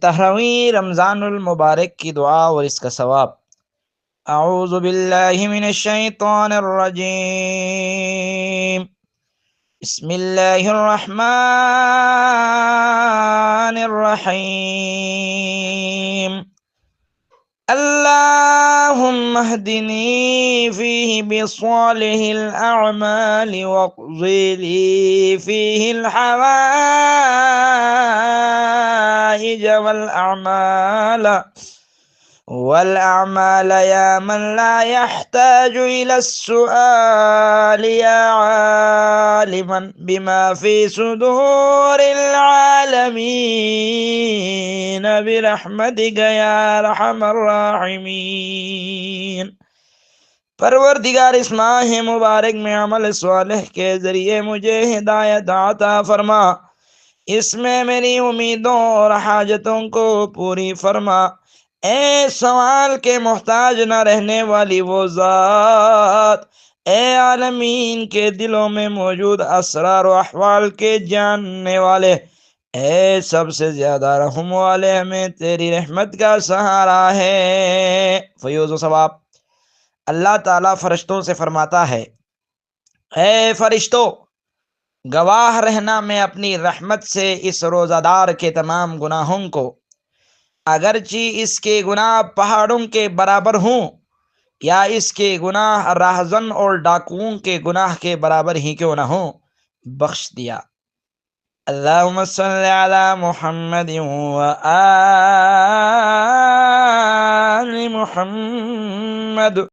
13वीं रमज़ानुल मुबारक की दुआ और इसका सवाब। अऊज़ु बिल्लाहि मिनश शैतानिर रजीम। बिस्मिल्लाहिर रहमानिर रहीम। अल्लाहुम्मा हदिनी फ़ीहि बिस्सालिहिल अअमालि वक़्ज़िली फ़ीहिल हवाइज वल अअमाल या मन ला यहताजु इलस्सुआल या आलिमन बिमा फ़ी सुदूरिल आलमीन बिरहमतिका या अरहमर राहिमीन। परवरदिगार इस माह मुबारक में अमल स्वालिह के जरिए मुझे हिदायत अता फरमा, इसमें मेरी उम्मीदों और हाजतों को पूरी फरमा। ए सवाल के मोहताज न रहने वाली वो ज़ात, ए आलमीन के दिलों में मौजूद असरार व अहवाल के जानने वाले, ए सबसे ज्यादा रहम वाले, हमें तेरी रहमत का सहारा है। फयूज़ सवाब। अल्लाह ताला फरिश्तों से फरमाता है, ए फरिश्तों, गवाह रहना मैं अपनी रहमत से इस रोज़ादार के तमाम गुनाहों को, अगरची इसके गुनाह पहाड़ों के बराबर हों या इसके गुनाह राहजन और डाकुओं के गुनाह के बराबर ही क्यों ना हो, बख्श दिया। अल्लाहुम्मा सल्लि अला मुहम्मद व आलि मुहम्मद।